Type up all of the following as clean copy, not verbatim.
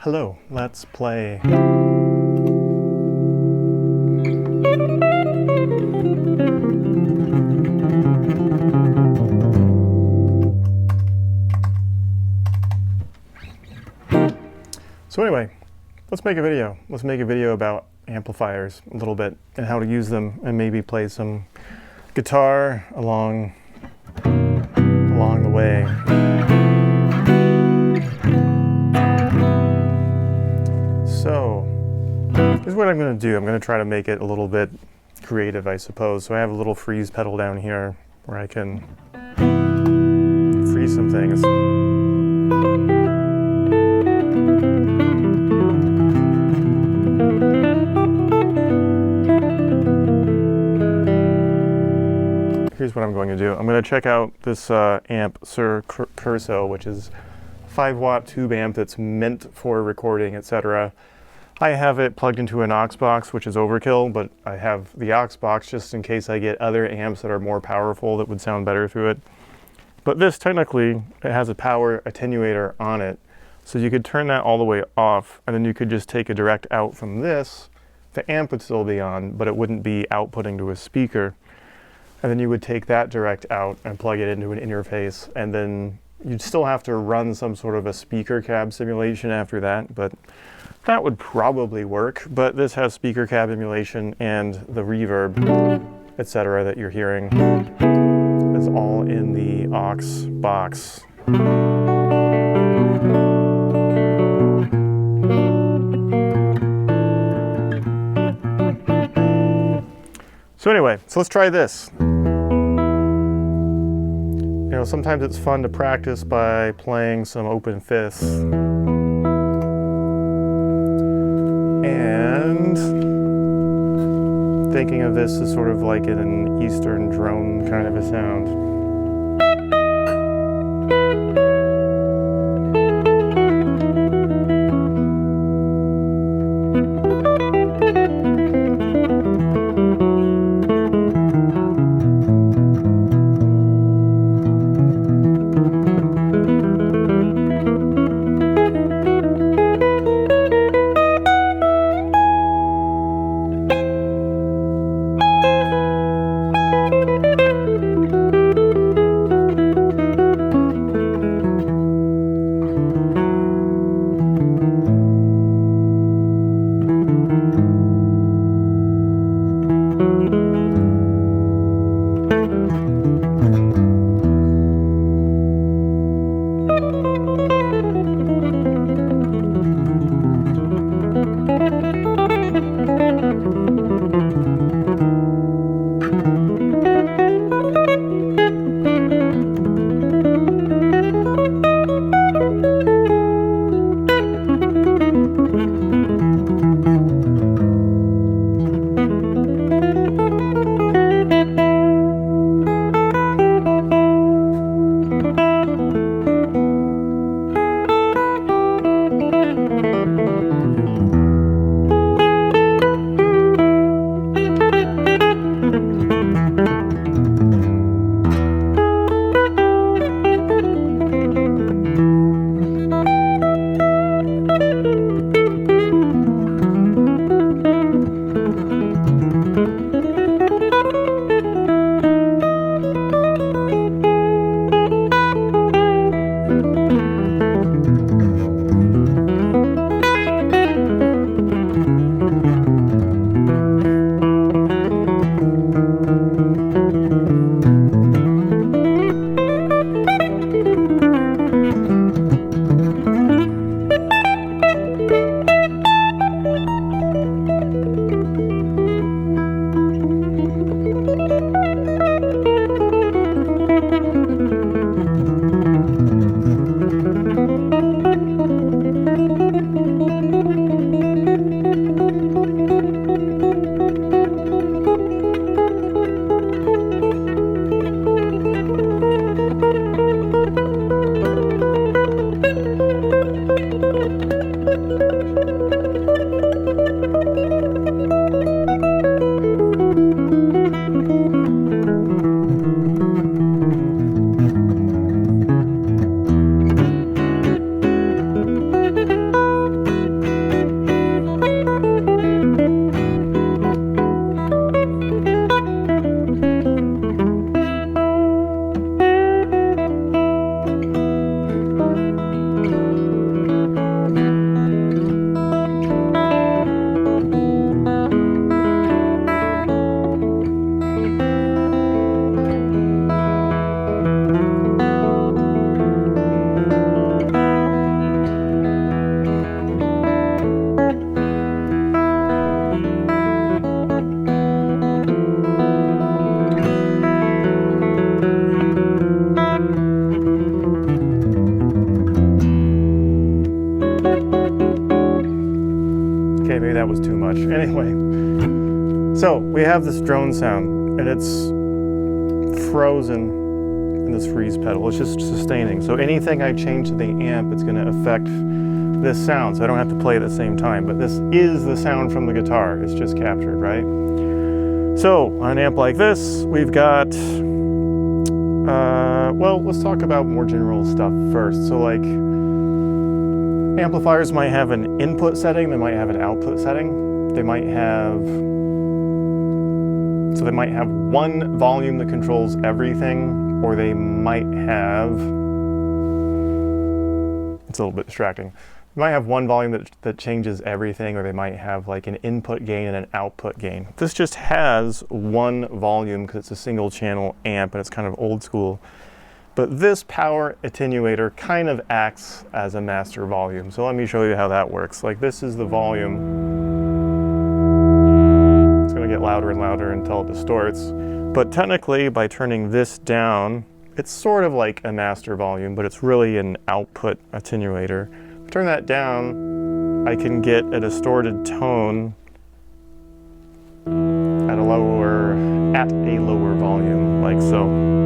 Hello, let's play. So anyway, let's make a video. Let's make a video about amplifiers a little bit and how to use them, and maybe play some guitar along the way. So here's what I'm going to do. I'm going to try to make it a little bit creative, I suppose. So I have a little freeze pedal down here where I can freeze some things. Here's what I'm going to do. I'm going to check out this amp, Suhr Corso, which is a 5-watt tube amp that's meant for recording, etc. I have it plugged into an aux box, which is overkill, but I have the aux box just in case I get other amps that are more powerful that would sound better through it. But this, technically, it has a power attenuator on it, so you could turn that all the way off, and then you could just take a direct out from this. The amp would still be on, but it wouldn't be outputting to a speaker. And then you would take that direct out and plug it into an interface, and then you'd still have to run some sort of a speaker cab simulation after that, but that would probably work. But this has speaker cab emulation, and the reverb, etc. that you're hearing is all in the aux box. So anyway, so let's try this. You know, sometimes it's fun to practice by playing some open fifths. And thinking of this as sort of like an Eastern drone kind of a sound. Okay, maybe that was too much. Anyway, so we have this drone sound, and it's frozen in this freeze pedal. It's just sustaining. So anything I change to the amp, it's going to affect this sound. So I don't have to play at the same time. But this is the sound from the guitar. It's just captured, right? So on an amp like this, we've got, well, let's talk about more general stuff first. So like, amplifiers might have an input setting, they might have an output setting. They might have one volume that controls everything, or they might have, it's a little bit distracting. They might have one volume that changes everything, or they might have like an input gain and an output gain. This just has one volume because it's a single channel amp and it's kind of old school. But this power attenuator kind of acts as a master volume. So let me show you how that works. Like, this is the volume. It's going to get louder and louder until it distorts. But technically, by turning this down, it's sort of like a master volume, but it's really an output attenuator. If I turn that down, I can get a distorted tone at a lower volume, like so.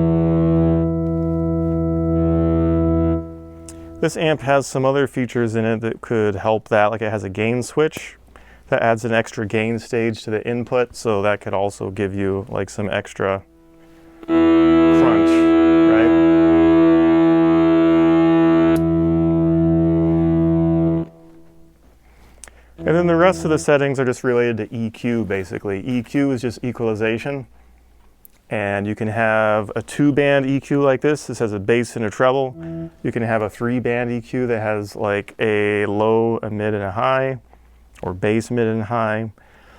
This amp has some other features in it that could help that, like it has a gain switch that adds an extra gain stage to the input, so that could also give you like some extra crunch, right? And then the rest of the settings are just related to EQ, basically. EQ is just equalization. And you can have a 2-band EQ like this. This has a bass and a treble. You can have a 3-band EQ that has like a low, a mid, and a high, or bass, mid, and high.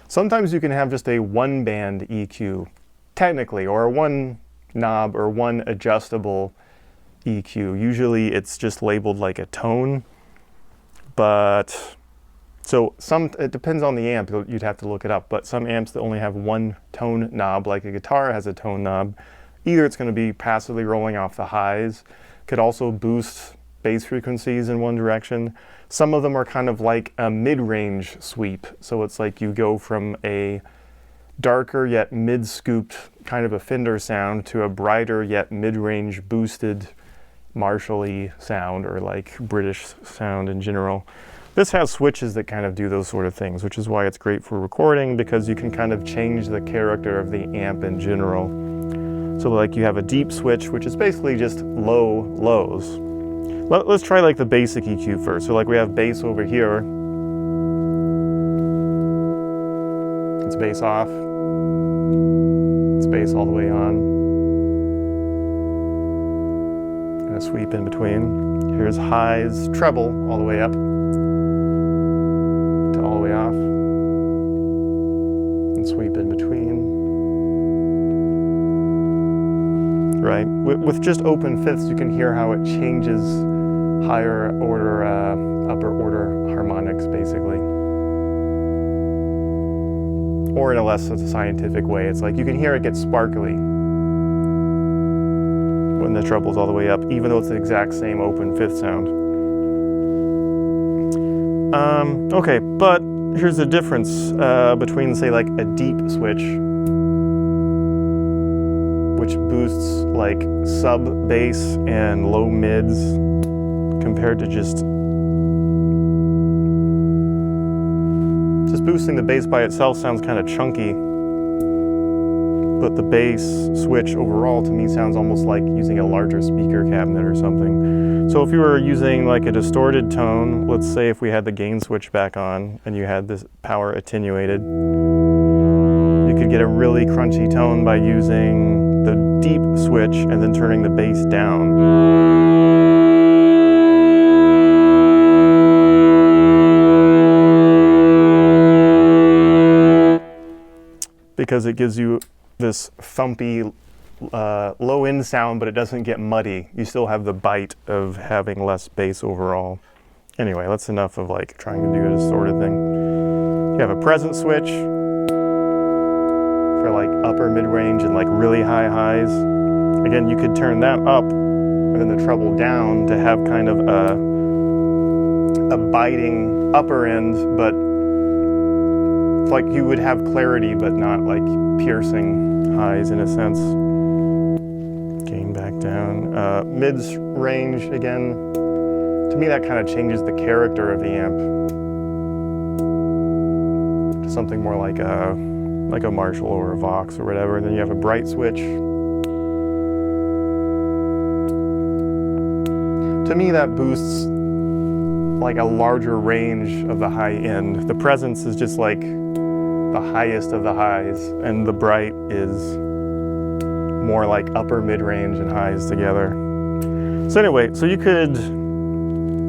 Sometimes you can have just a 1-band EQ, technically, or a 1 knob or 1 adjustable EQ. Usually it's just labeled like a tone, but so it depends on the amp, you'd have to look it up, but some amps that only have 1 tone knob, like a guitar has a tone knob, either it's going to be passively rolling off the highs, could also boost bass frequencies in one direction. Some of them are kind of like a mid-range sweep, so it's like you go from a darker yet mid-scooped kind of a Fender sound to a brighter yet mid-range boosted Marshall-y sound, or like British sound in general. This has switches that kind of do those sort of things, which is why it's great for recording, because you can kind of change the character of the amp in general. So like you have a deep switch, which is basically just lows. Let's try like the basic EQ first. So like we have bass over here. It's bass off. It's bass all the way on. And a sweep in between. Here's highs, treble all the way up. All the way off, and sweep in between. Right, with just open fifths, you can hear how it changes higher order, upper order harmonics, basically. Or in a less scientific way, it's like you can hear it get sparkly when the treble's all the way up, even though it's the exact same open fifth sound. Okay, but here's the difference between, say, like a deep switch, which boosts like sub bass and low mids, compared to just boosting the bass by itself sounds kind of chunky, but the bass switch overall to me sounds almost like using a larger speaker cabinet or something. So if you were using like a distorted tone, let's say if we had the gain switch back on and you had this power attenuated, you could get a really crunchy tone by using the deep switch and then turning the bass down. Because it gives you this thumpy low end sound, but it doesn't get muddy. You still have the bite of having less bass overall. Anyway, that's enough of like trying to do this sort of thing. You have a present switch for like upper mid-range and like really high highs. Again, you could turn that up and then the treble down to have kind of a biting upper end, but like you would have clarity, but not like piercing highs in a sense. Gain back down. Mids range again. To me, that kind of changes the character of the amp to something more like a Marshall or a Vox or whatever. And then you have a bright switch. To me, that boosts like a larger range of the high end. The presence is just like the highest of the highs, and the bright is more like upper mid-range and highs together. So anyway, so you could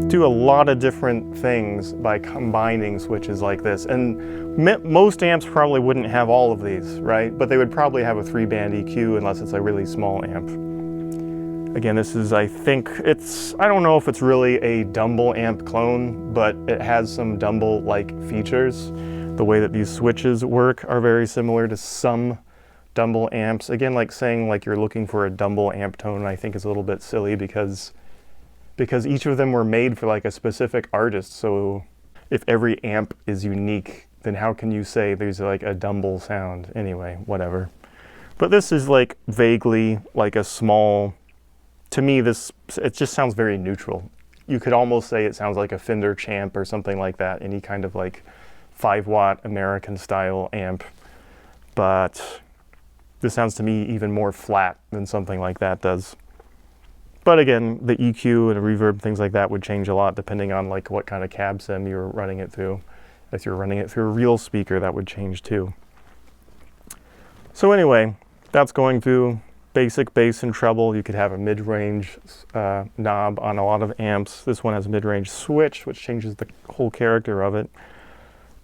do a lot of different things by combining switches like this, and most amps probably wouldn't have all of these, right? But they would probably have a 3-band EQ unless it's a really small amp. Again, this is, I think, I don't know if it's really a Dumble amp clone, but it has some Dumble-like features. The way that these switches work are very similar to some Dumble amps. Again, like saying like you're looking for a Dumble amp tone, I think is a little bit silly because each of them were made for like a specific artist. So if every amp is unique, then how can you say there's like a Dumble sound? Anyway, whatever. But this is like vaguely like a small, to me, it just sounds very neutral. You could almost say it sounds like a Fender Champ or something like that, any kind of like 5-watt American style amp. But this sounds to me even more flat than something like that does. But again, the EQ and the reverb, things like that would change a lot depending on like what kind of cab sim you're running it through. If you're running it through a real speaker, that would change too. So anyway, that's going through basic bass and treble. You could have a mid-range knob on a lot of amps. This one has a mid-range switch, which changes the whole character of it.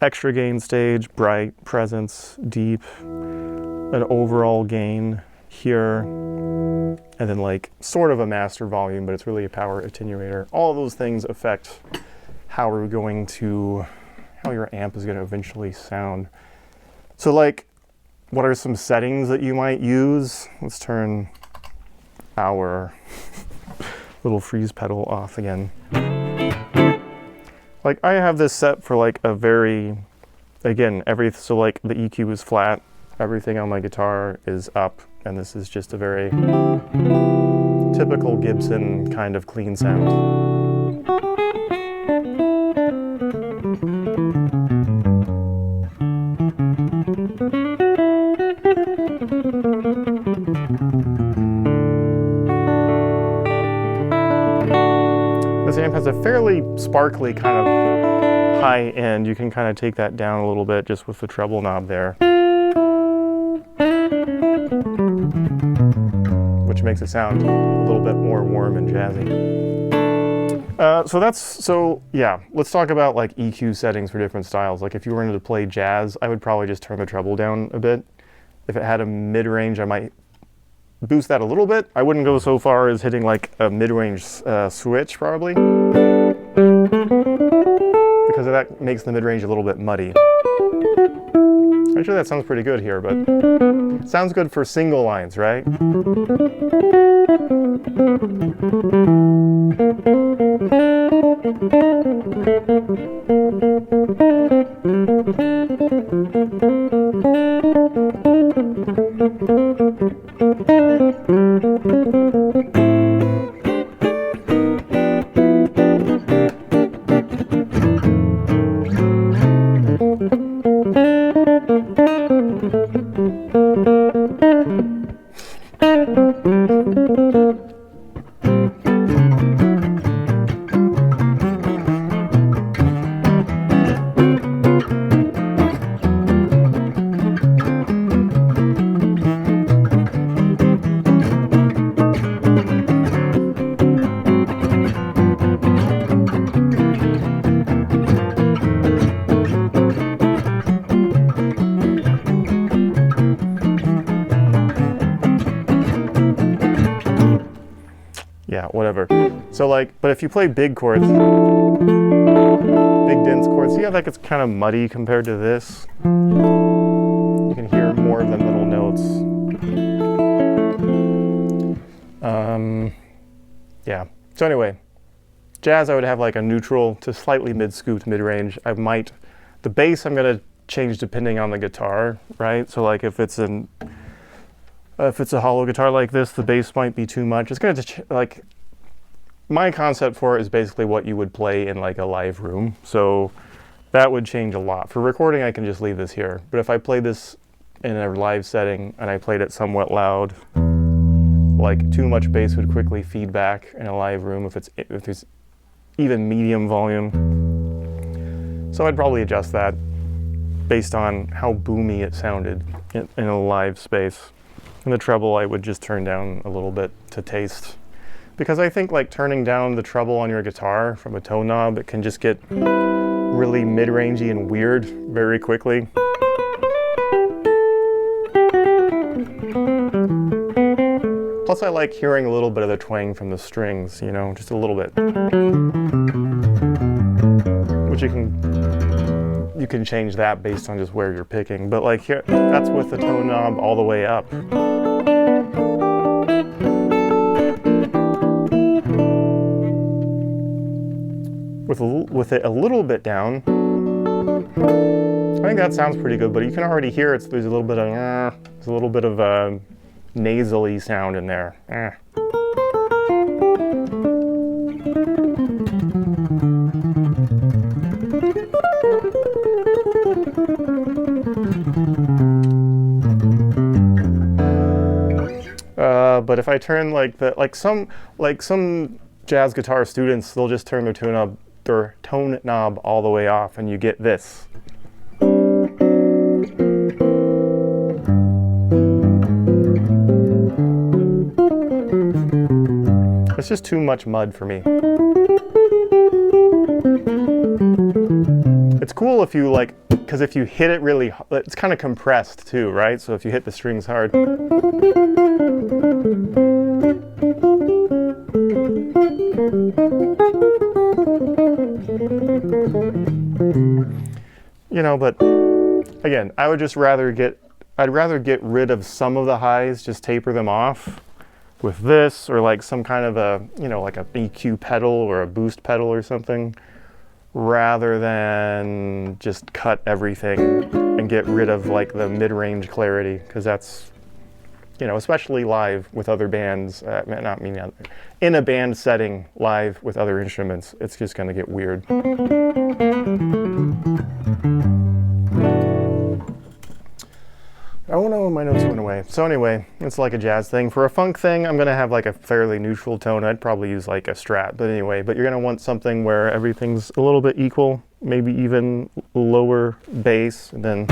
Extra gain stage, bright, presence, deep, an overall gain here, and then like sort of a master volume, but it's really a power attenuator. All of those things affect how your amp is going to eventually sound. So like, what are some settings that you might use? Let's turn our little freeze pedal off again. Like I have this set for like a very, again, so like the EQ is flat, everything on my guitar is up, and this is just a very typical Gibson kind of clean sound. This amp has a fairly sparkly kind of high end. You can kind of take that down a little bit just with the treble knob there, which makes it sound a little bit more warm and jazzy. So yeah, let's talk about like EQ settings for different styles. Like if you were into to play jazz, I would probably just turn the treble down a bit. If it had a mid-range, I might boost that a little bit. I wouldn't go so far as hitting like a mid-range switch probably, because that makes the mid-range a little bit muddy. Actually, that sounds pretty good here, but it sounds good for single lines, right? Yeah, whatever. So like, but if you play big chords, big dense chords, see how that gets kind of muddy compared to this? You can hear more of the middle notes. Yeah, so anyway, jazz I would have like a neutral to slightly mid-scooped mid-range. The bass I'm gonna change depending on the guitar, right? So like if it's a hollow guitar like this, the bass might be too much. It's going to like, my concept for it is basically what you would play in like a live room. So that would change a lot. For recording, I can just leave this here. But if I play this in a live setting and I played it somewhat loud, like too much bass would quickly feed back in a live room if there's even medium volume. So I'd probably adjust that based on how boomy it sounded in a live space. And the treble I would just turn down a little bit to taste. Because I think like turning down the treble on your guitar from a tone knob, it can just get really mid-rangey and weird very quickly. Plus I like hearing a little bit of the twang from the strings, you know, just a little bit. Which you can change that based on just where you're picking. But like here, that's with the tone knob all the way up. With it a little bit down, I think that sounds pretty good, but you can already hear there's a little bit of nasally sound in there. But if I turn like some jazz guitar students, they'll just turn their tone knob all the way off, and you get this. It's just too much mud for me. It's cool if you because if you hit it really, it's kind of compressed too, right? So if you hit the strings hard. You know, but again, I'd rather get rid of some of the highs, just taper them off with this, or like some kind of a, you know, like a EQ pedal or a boost pedal or something, rather than just cut everything and get rid of like the mid-range clarity, because that's, you know, especially live with other bands, in a band setting live with other instruments, it's just going to get weird. Oh no, my notes went away. So anyway, it's like a jazz thing. For a funk thing, I'm going to have like a fairly neutral tone. I'd probably use like a Strat, but anyway, but you're going to want something where everything's a little bit equal, maybe even lower bass, and then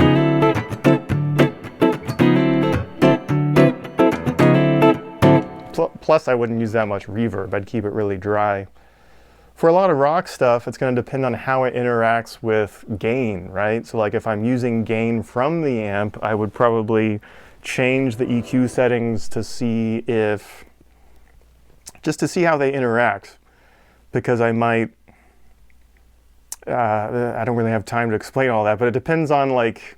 plus I wouldn't use that much reverb. I'd keep it really dry. For a lot of rock stuff, it's going to depend on how it interacts with gain, right? So like if I'm using gain from the amp, I would probably change the EQ settings to see just to see how they interact. Because I might, I don't really have time to explain all that, but it depends on like,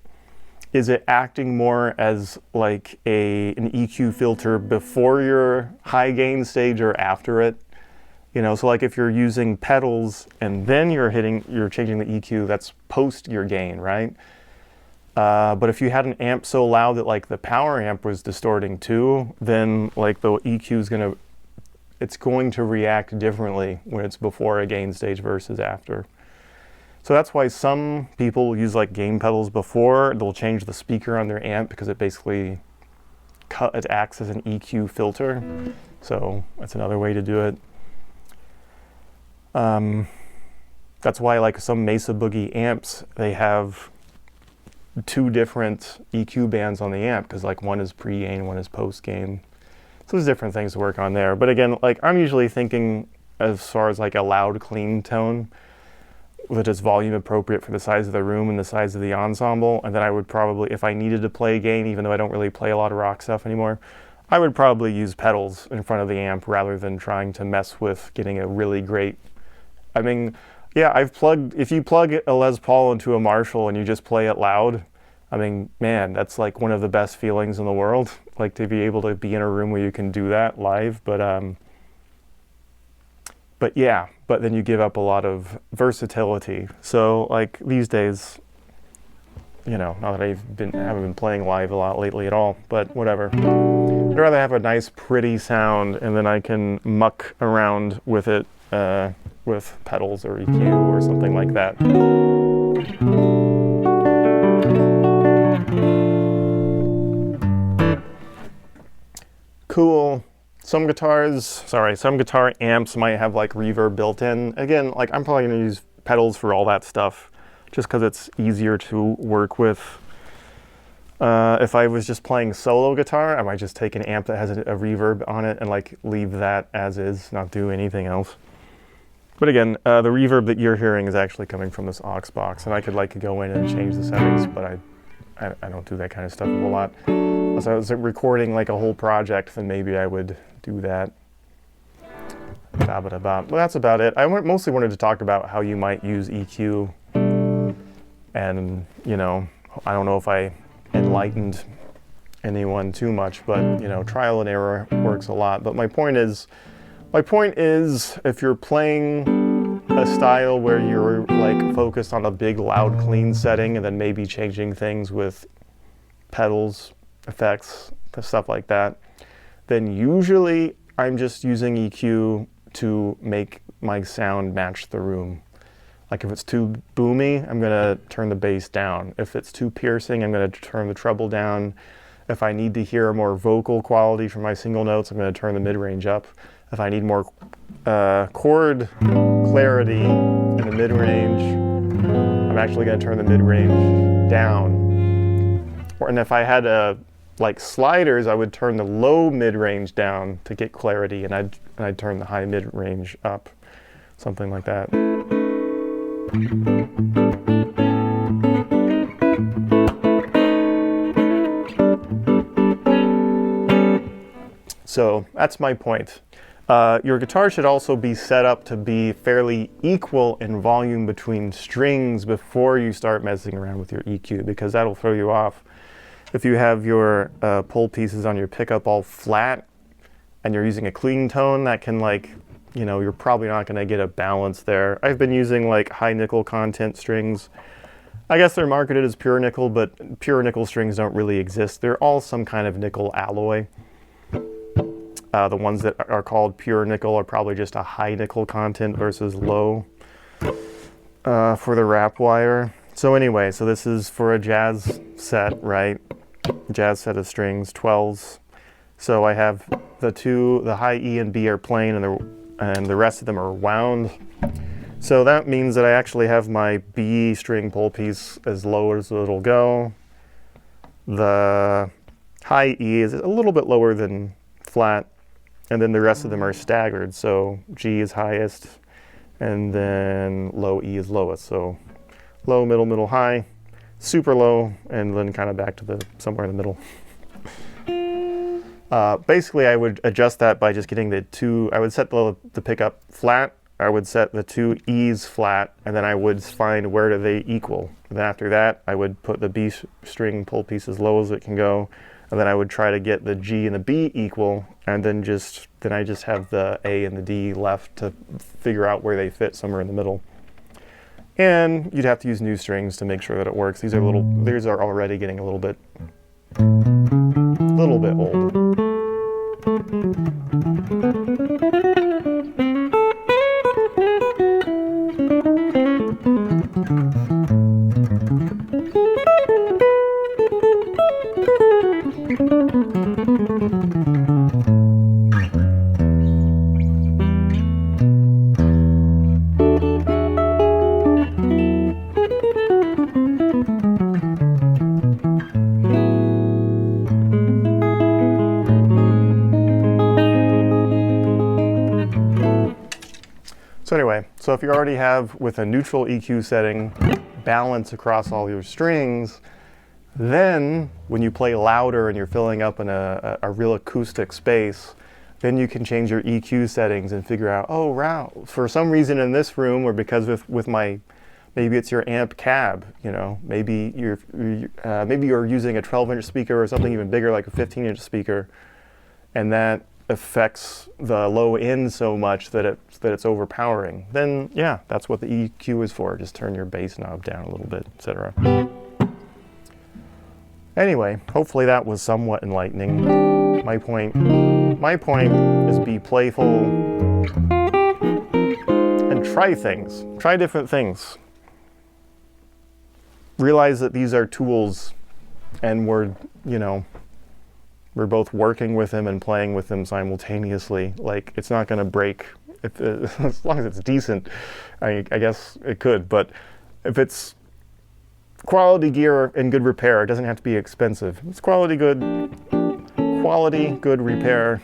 is it acting more as like an EQ filter before your high gain stage or after it? You know, so like if you're using pedals and then you're changing the EQ, that's post your gain, right? But if you had an amp so loud that like the power amp was distorting too, then like the EQ is it's going to react differently when it's before a gain stage versus after. So that's why some people use like gain pedals before. They'll change the speaker on their amp because it basically it acts as an EQ filter. So that's another way to do it. That's why like some Mesa Boogie amps, they have two different EQ bands on the amp, because like one is pre-gain, one is post-gain. So there's different things to work on there. But again, like I'm usually thinking as far as like a loud, clean tone that is volume appropriate for the size of the room and the size of the ensemble. And then I would probably, if I needed to play gain, even though I don't really play a lot of rock stuff anymore, I would probably use pedals in front of the amp rather than trying to mess with getting a really great, I mean, yeah, if you plug a Les Paul into a Marshall and you just play it loud, I mean, man, that's like one of the best feelings in the world, like to be able to be in a room where you can do that live. But yeah, but then you give up a lot of versatility. So like these days, you know, not that haven't been playing live a lot lately at all, but whatever. I'd rather have a nice, pretty sound, and then I can muck around with it with pedals or EQ or something like that. Cool. Some guitar amps might have like reverb built in. Again, like I'm probably gonna use pedals for all that stuff, just because it's easier to work with. If I was just playing solo guitar, I might just take an amp that has a reverb on it and like leave that as is, not do anything else. But again, the reverb that you're hearing is actually coming from this aux box, and I could like go in and change the settings, but I don't do that kind of stuff a whole lot. If I was recording like a whole project, then maybe I would do that. Well, that's about it. I mostly wanted to talk about how you might use EQ, and you know, I don't know if I enlightened anyone too much, but you know, trial and error works a lot. But my point is, if you're playing a style where you're like focused on a big, loud, clean setting, and then maybe changing things with pedals, effects, stuff like that, then usually I'm just using EQ to make my sound match the room. Like if it's too boomy, I'm gonna turn the bass down. If it's too piercing, I'm gonna turn the treble down. If I need to hear more vocal quality from my single notes, I'm gonna turn the mid-range up. If I need more chord clarity in the mid-range, I'm actually gonna turn the mid-range down. And if I had like sliders, I would turn the low mid-range down to get clarity, and I'd turn the high mid-range up, something like that. So that's my point. Your guitar should also be set up to be fairly equal in volume between strings before you start messing around with your EQ, because that'll throw you off. If you have your pull pieces on your pickup all flat and you're using a clean tone, that can like, you know, you're probably not going to get a balance there. I've been using like high nickel content strings. I guess they're marketed as pure nickel, but pure nickel strings don't really exist. They're all some kind of nickel alloy. The ones that are called pure nickel are probably just a high nickel content versus low for the wrap wire. So anyway, so this is for a jazz set, right? Jazz set of strings, 12s. So I have the high E and B are plain, and the rest of them are wound. So that means that I actually have my B string pull piece as low as it'll go. The high E is a little bit lower than flat, and then the rest of them are staggered. So G is highest, and then low E is lowest. So low, middle, middle, high, super low, and then kind of back to somewhere in the middle. Basically, I would adjust that by just getting I would set the pickup flat, I would set the two E's flat, and then I would find where do they equal. And then after that, I would put the B string pull piece as low as it can go, and then I would try to get the G and the B equal, and then I just have the A and the D left to figure out where they fit somewhere in the middle. And you'd have to use new strings to make sure that it works. These are already getting a little bit old. So anyway, so if you already have, with a neutral EQ setting, balance across all your strings, then when you play louder and you're filling up in a real acoustic space, then you can change your EQ settings and figure out, oh wow, for some reason in this room, or because with maybe it's your amp cab, you know, maybe you're using a 12-inch speaker or something even bigger like a 15-inch speaker, and that affects the low end so much that it's overpowering. Then yeah, that's what the EQ is for. Just turn your bass knob down a little bit, etc. Anyway, hopefully that was somewhat enlightening. My point is be playful and try things. Try different things. Realize that these are tools and we're both working with them and playing with them simultaneously. Like, it's not going to break as long as it's decent. I guess it could, but if it's quality gear in good repair, it doesn't have to be expensive. It's quality good repair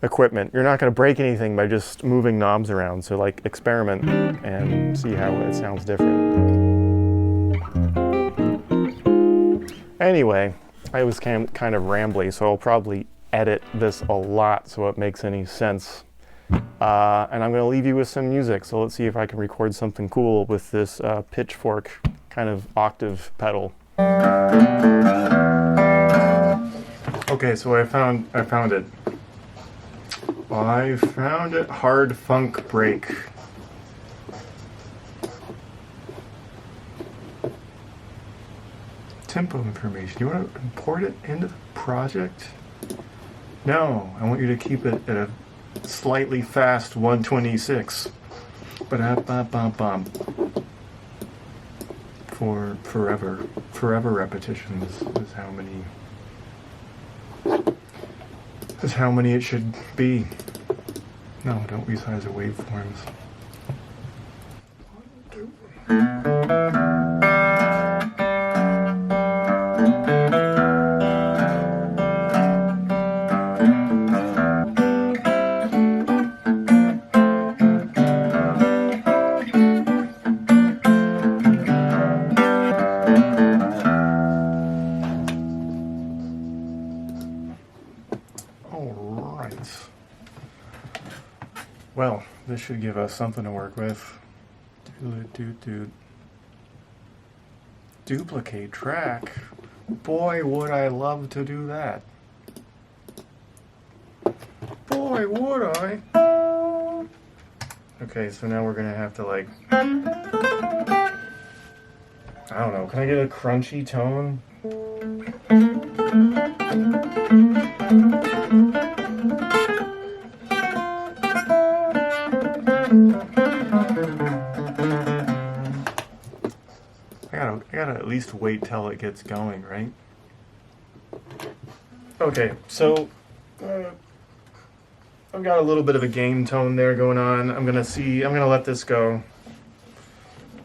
equipment. You're not going to break anything by just moving knobs around. So like, experiment and see how it sounds different. Anyway, I was kind of rambly, so I'll probably edit this a lot so it makes any sense. And I'm going to leave you with some music, so let's see if I can record something cool with this Pitchfork kind of octave pedal. Okay, so I found it. I found it. Hard funk break. Tempo information. You want to import it into the project? No, I want you to keep it at a slightly fast 126. Ba-da-ba-ba-bum. For forever. Forever repetitions is how many it should be. No, don't resize the waveforms. Well, this should give us something to work with. Duplicate track. Boy, would I love to do that. Boy, would I. Okay, so now we're gonna have to like, I don't know, can I get a crunchy tone? I gotta at least wait till it gets going, right? Okay, so I've got a little bit of a game tone there going on. I'm gonna let this go.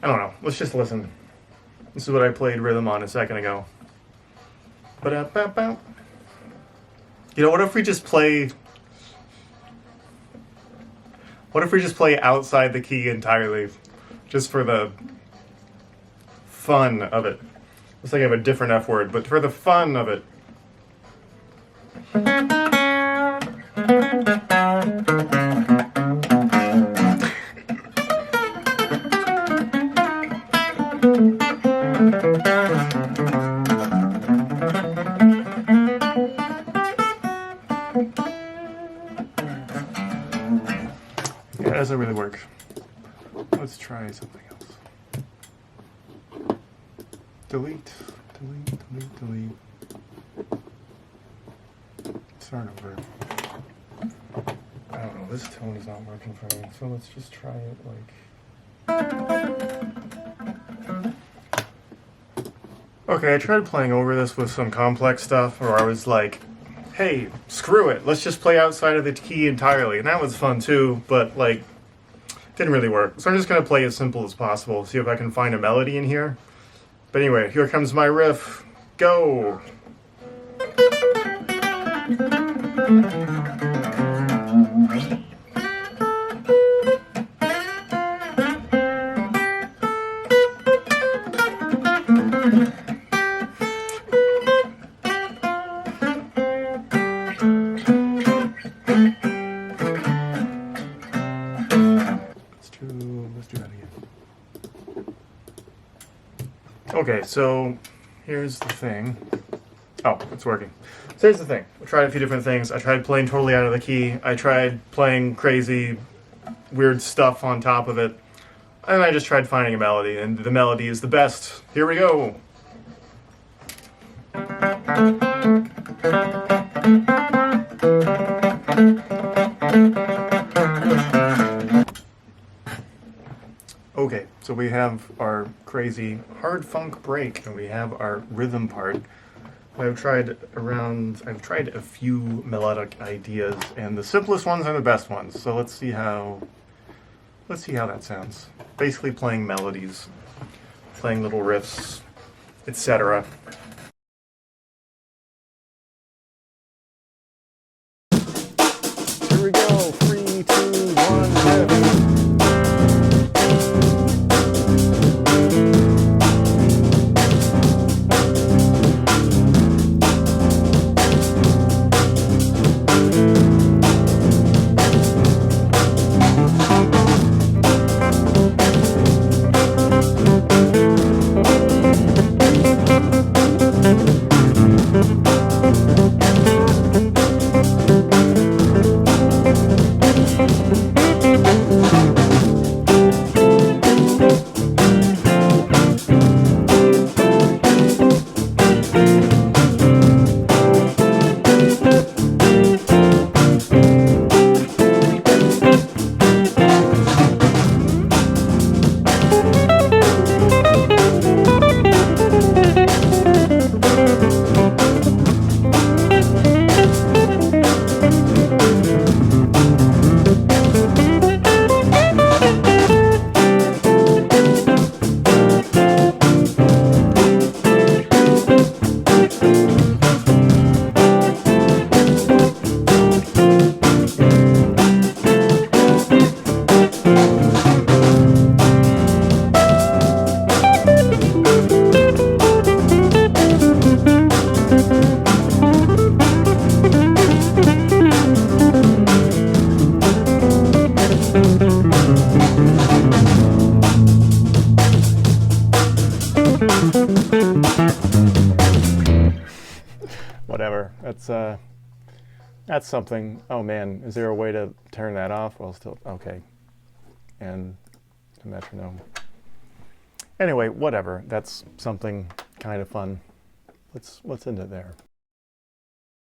I don't know, let's just listen. This is what I played rhythm on a second ago. Ba-da-ba-ba. You know, what if we just play outside the key entirely? Just for the fun of it. Looks like I have a different F word, but for the fun of it. Yeah, it doesn't really work. Let's try something else. Delete. Start over. I don't know, this tone is not working for me, so let's just try it like... Okay, I tried playing over this with some complex stuff where I was like, hey, screw it, let's just play outside of the key entirely, and that was fun too, but like, didn't really work. So I'm just gonna play as simple as possible, see if I can find a melody in here. But anyway, here comes my riff. Go! Let's do that again. Okay, so here's the thing. Oh, it's working. So here's the thing. I tried a few different things. I tried playing totally out of the key. I tried playing crazy, weird stuff on top of it. And I just tried finding a melody, and the melody is the best. Here we go. Okay, so we have our crazy hard funk break, and we have our rhythm part. I've tried a few melodic ideas, and the simplest ones are the best ones. So let's see how that sounds. Basically playing melodies, playing little riffs, etc. Here we go. 3, 2, 1, riff. Whatever. That's something. Oh man, is there a way to turn that off? Well, still okay. And the metronome. Anyway, whatever. That's something kind of fun. Let's end it there.